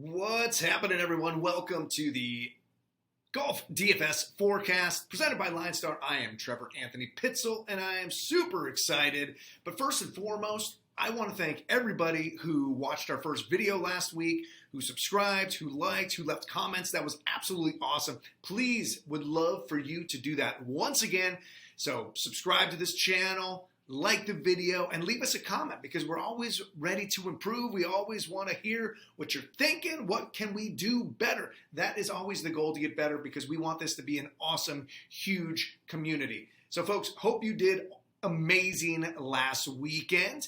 What's happening, everyone? Welcome to the Golf DFS Forecast presented by LineStar. I am Trevor Pitzel, and I am super excited. But first and foremost, I want to thank everybody who watched our first video last week, who subscribed, who liked, who left comments. That was absolutely awesome. Please, would love for you to do that once again. So subscribe to this channel, like the video, and leave us a comment because we're always ready to improve. We always want to hear what you're thinking. What can we do better? That is always the goal, to get better, because we want this to be an awesome, huge community. So folks, hope you did amazing last weekend.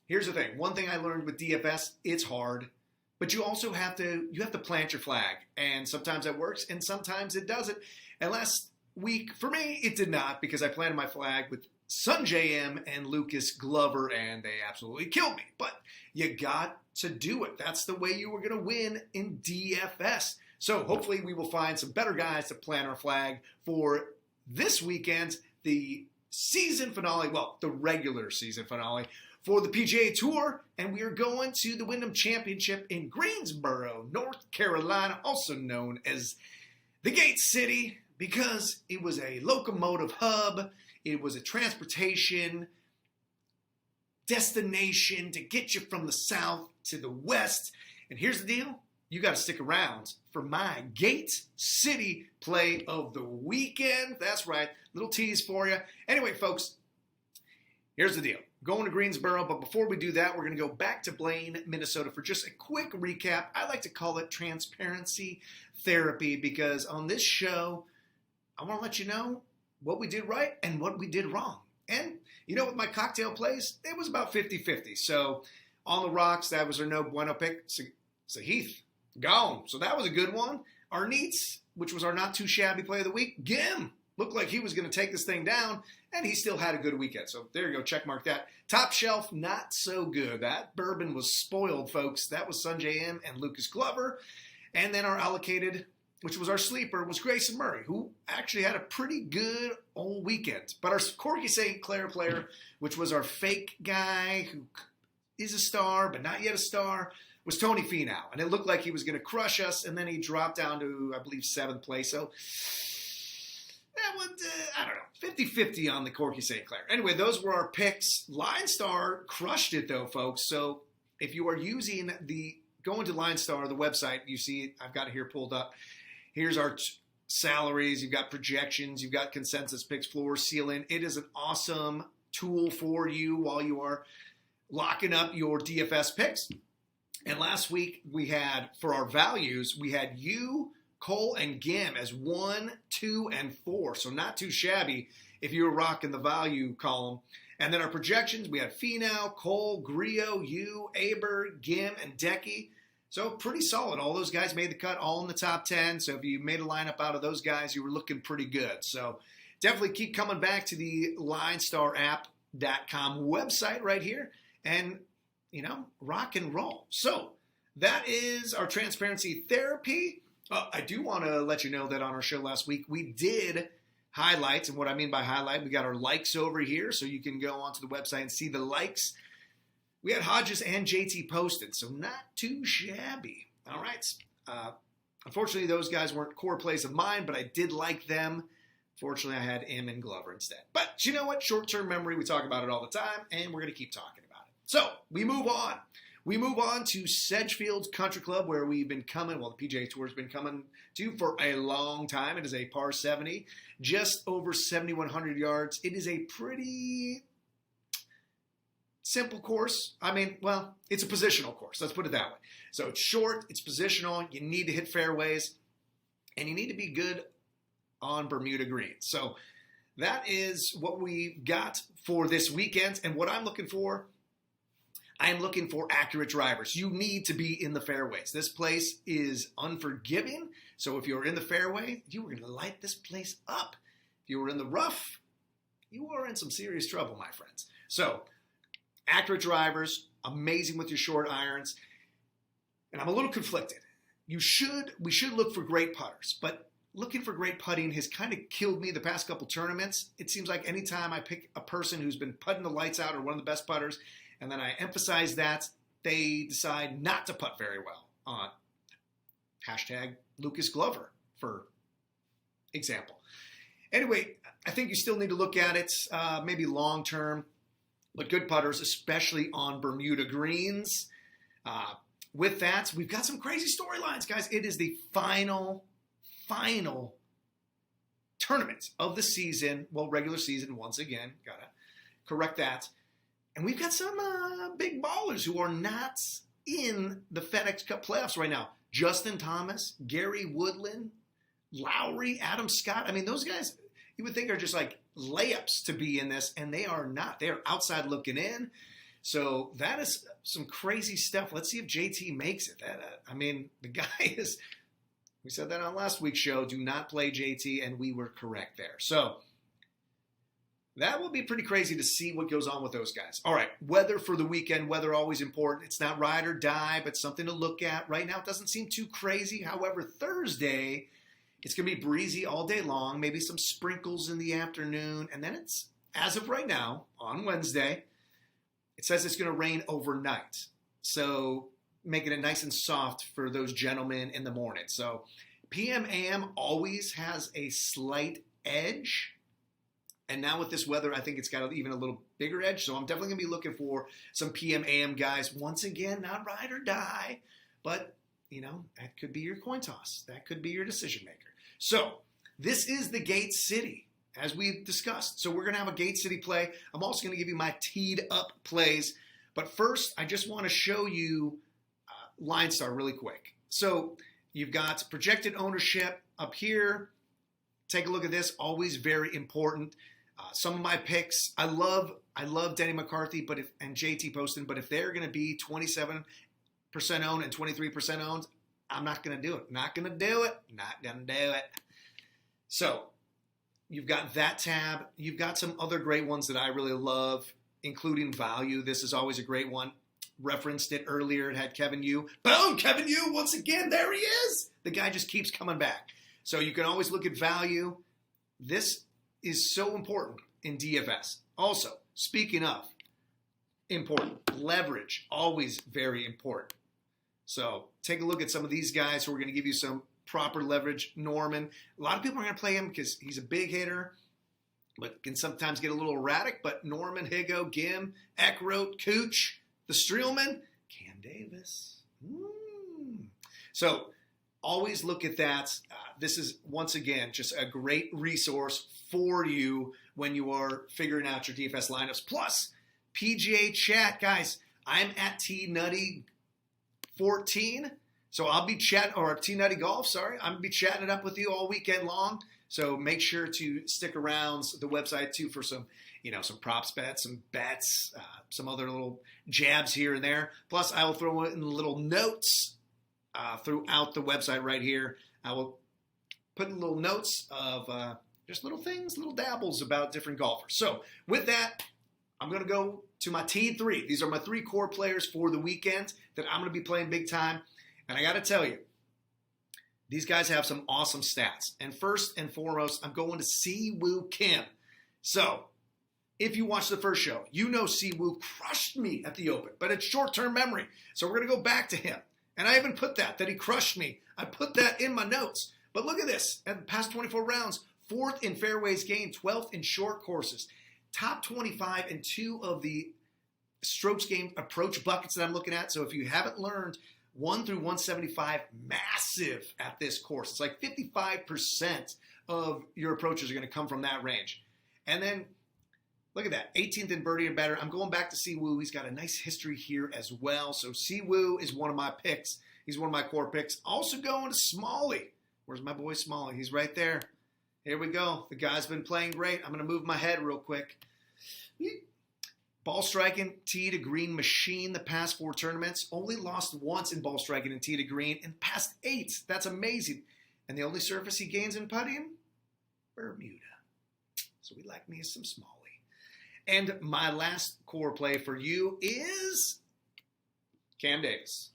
Here's the thing. One thing I learned with DFS, it's hard, but you also have to plant your flag. And sometimes that works and sometimes it doesn't. And last week, for me, it did not, because I planted my flag with Sungjae Im and Lucas Glover, and they absolutely killed me. But you got to do it. That's the way you were going to win in DFS. So hopefully we will find some better guys to plant our flag for this weekend, the season finale, well, the regular season finale for the PGA Tour. And we are going to the Wyndham Championship in Greensboro, North Carolina, also known as the Gate City, because it was a locomotive hub. It was a transportation destination to get you from the south to the west. And here's the deal. You got to stick around for my Gate City play of the weekend. That's right. Little tease for you. Anyway, folks, here's the deal. Going to Greensboro, but before we do that, we're going to go back to Blaine, Minnesota for just a quick recap. I like to call it transparency therapy, because on this show, I want to let you know what we did right and what we did wrong. And, you know, with my cocktail plays, it was about 50-50. So, on the rocks, that was our no bueno pick. Sahith, gone. So, that was a good one. Our Neats, which was our not too shabby play of the week, Gim looked like he was going to take this thing down, and he still had a good weekend. So, there you go. Check mark that. Top shelf, not so good. That bourbon was spoiled, folks. That was Sungjae Im and Lucas Glover. And then our allocated, which was our sleeper, was Grayson Murray, who actually had a pretty good old weekend. But our Corky St. Clair player, which was our fake guy who is a star but not yet a star, was Tony Finau. And it looked like he was going to crush us, and then he dropped down to, I believe, 7th place. So that would, I don't know, 50-50 on the Corky St. Clair. Anyway, those were our picks. LineStar crushed it, though, folks. So if you are using going to LineStar, the website, you see it, I've got it here pulled up. Here's our salaries. You've got projections. You've got consensus picks, floor, ceiling. It is an awesome tool for you while you are locking up your DFS picks. And last week we had, for our values, we had you, Cole, and Gim as 1, 2, and 4. So not too shabby if you were rocking the value column. And then our projections, we had Finau, Cole, Grillo, you, Aber, Gim, and Decky. So pretty solid. All those guys made the cut, all in the top 10. So if you made a lineup out of those guys, you were looking pretty good. So definitely keep coming back to the LineStarApp.com website right here and, you know, rock and roll. So that is our transparency therapy. I do want to let you know that on our show last week, we did highlights. And what I mean by highlight, we got our likes over here. So you can go onto the website and see the likes. We had Hodges and JT posted, so not too shabby. All right. Unfortunately, those guys weren't core plays of mine, but I did like them. Fortunately, I had Im and Glover instead. But you know what? Short-term memory, we talk about it all the time, and we're going to keep talking about it. So we move on. We move on to Sedgefield Country Club, where we've been coming, well, the PGA Tour has been coming to for a long time. It is a par 70, just over 7,100 yards. It is a pretty simple course. I mean, well, it's a positional course. Let's put it that way. So it's short, it's positional. You need to hit fairways, and you need to be good on Bermuda greens. So that is what we got for this weekend. And what I'm looking for, I am looking for accurate drivers. You need to be in the fairways. This place is unforgiving. So if you're in the fairway, you are going to light this place up. If you were in the rough, you are in some serious trouble, my friends. So accurate drivers, amazing with your short irons. And I'm a little conflicted. We should look for great putters, but looking for great putting has kind of killed me the past couple tournaments. It seems like anytime I pick a person who's been putting the lights out or one of the best putters, and then I emphasize that, they decide not to putt very well hashtag Lucas Glover, for example. Anyway, I think you still need to look at it, maybe long term, but good putters, especially on Bermuda greens. With that, we've got some crazy storylines, guys. It is the final tournament of the season. Well, regular season, once again. Gotta correct that. And we've got some big ballers who are not in the FedEx Cup playoffs right now. Justin Thomas, Gary Woodland, Lowry, Adam Scott. I mean, those guys you would think are just like layups to be in this, and they are not. They are outside looking in. So that is some crazy stuff. Let's see if JT makes it. I mean, the guy is, we said that on last week's show, do not play JT, and we were correct there. So that will be pretty crazy to see what goes on with those guys. All right, weather for the weekend, weather always important. It's not ride or die, but something to look at. Right now, it doesn't seem too crazy. However, Thursday, it's going to be breezy all day long, maybe some sprinkles in the afternoon, and then it's, as of right now, on Wednesday, it says it's going to rain overnight. So making it nice and soft for those gentlemen in the morning. So PM AM always has a slight edge. And now with this weather, I think it's got even a little bigger edge. So I'm definitely going to be looking for some PM AM guys. Once again, not ride or die, but you know, that could be your coin toss. That could be your decision maker. So this is the Gate City, as we've discussed. So we're going to have a Gate City play. I'm also going to give you my teed up plays. But first, I just want to show you LineStar really quick. So you've got projected ownership up here. Take a look at this. Always very important. Some of my picks, I love Denny McCarthy, and JT Poston, but if they're going to be 27% owned and 23% owned, I'm not going to do it. Not going to do it. Not going to do it. So you've got that tab. You've got some other great ones that I really love, including value. This is always a great one. Referenced it earlier. It had Kevin Yu. Boom! Kevin Yu, once again, there he is. The guy just keeps coming back. So you can always look at value. This is so important in DFS. Also, speaking of important, leverage, always very important. So take a look at some of these guys who are going to give you some proper leverage. Norman, a lot of people are going to play him because he's a big hitter, but can sometimes get a little erratic. But Norman, Higo, Gim, Eckroat, Cooch, the Streelman, Cam Davis. So always look at that. This is, once again, just a great resource for you when you are figuring out your DFS lineups. Plus, PGA chat. Guys, I'm at TNutty14. So I'll be chatting, or TNutty Golf, sorry. I'm going to be chatting it up with you all weekend long. So make sure to stick around the website, too, for some, some props bets, some bets, some other little jabs here and there. Plus, I will throw in little notes throughout the website right here. I will put little notes of just little things, little dabbles about different golfers. So with that, I'm going to go to my T3. These are my 3 core players for the weekend that I'm going to be playing big time. And I got to tell you, these guys have some awesome stats. And first and foremost, I'm going to Siwoo Kim. So if you watched the first show, you know Siwoo crushed me at the Open, but it's short-term memory. So we're going to go back to him. And I even put that he crushed me. I put that in my notes. But look at this. At the past 24 rounds, 4th in fairways gained, 12th in short courses, top 25 in 2 of the strokes gained approach buckets that I'm looking at. So if you haven't learned 1 through 175, massive at this course. It's like 55% of your approaches are going to come from that range. And then look at that, 18th in birdie or better. I'm going back to Siwoo. He's got a nice history here as well. So Siwoo is one of my picks. He's one of my core picks. Also going to Smalley. Where's my boy Smalley? He's right there. Here we go. The guy's been playing great. I'm going to move my head real quick. Ball striking, tee to green machine the past 4 tournaments. Only lost once in ball striking and tee to green in past 8. That's amazing. And the only surface he gains in putting? Bermuda. So we like me some Smalley. And my last core play for you is Cam Davis.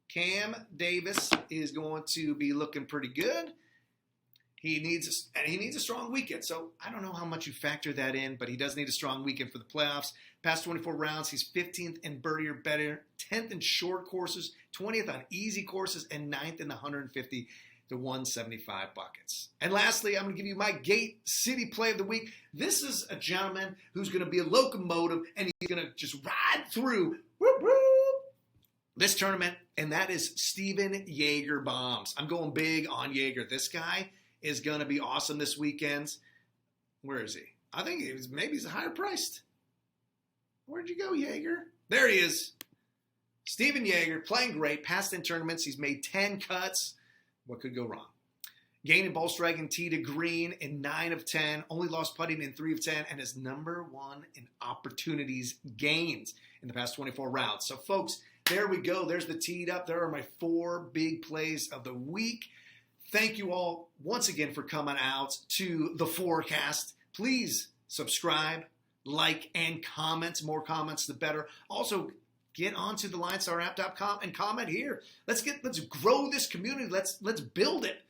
Cam Davis is going to be looking pretty good. He needs a strong weekend. So I don't know how much you factor that in, but he does need a strong weekend for the playoffs. Past 24 rounds, he's 15th in birdie or better, 10th in short courses, 20th on easy courses, and 9th in the 150 to 175 buckets. And lastly, I'm going to give you my Gate City play of the week. This is a gentleman who's going to be a locomotive, and he's going to just ride through this tournament, and that is Steven Jaeger bombs. I'm going big on Jaeger. This guy is going to be awesome this weekend. Where is he? I think maybe he's higher priced. Where'd you go, Jaeger? There he is. Steven Jaeger, playing great. Past 10 tournaments, he's made 10 cuts. What could go wrong? Gained in ball striking tee to green in 9 of 10. Only lost putting in 3 of 10. And is #1 in opportunities gained in the past 24 rounds. So, folks, there we go. There's the teed up. There are my 4 big plays of the week. Thank you all once again for coming out to the forecast. Please subscribe, like, and comment. More comments, the better. Also, get onto the LineStarApp.com and comment here. Let's grow this community. Let's build it.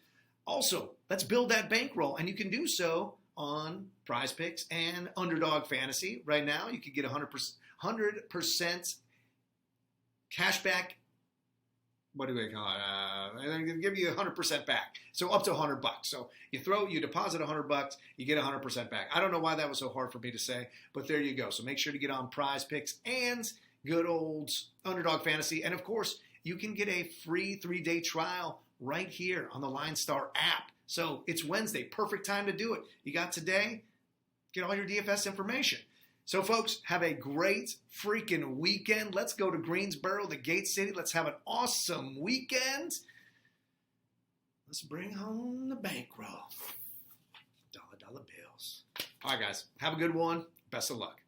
Also, let's build that bankroll, and you can do so on Prize Picks and Underdog Fantasy. Right now, you can get 100% cashback. What do we call it? I'm going to give you 100% back. So up to $100. So you deposit $100, you get 100% back. I don't know why that was so hard for me to say, but there you go. So make sure to get on Prize Picks and good old Underdog Fantasy. And of course, you can get a free 3-day trial right here on the LineStar app. So it's Wednesday, perfect time to do it. You got today, get all your DFS information. So, folks, have a great freaking weekend. Let's go to Greensboro, the Gate City. Let's have an awesome weekend. Let's bring home the bankroll. Dollar bills. All right, guys. Have a good one. Best of luck.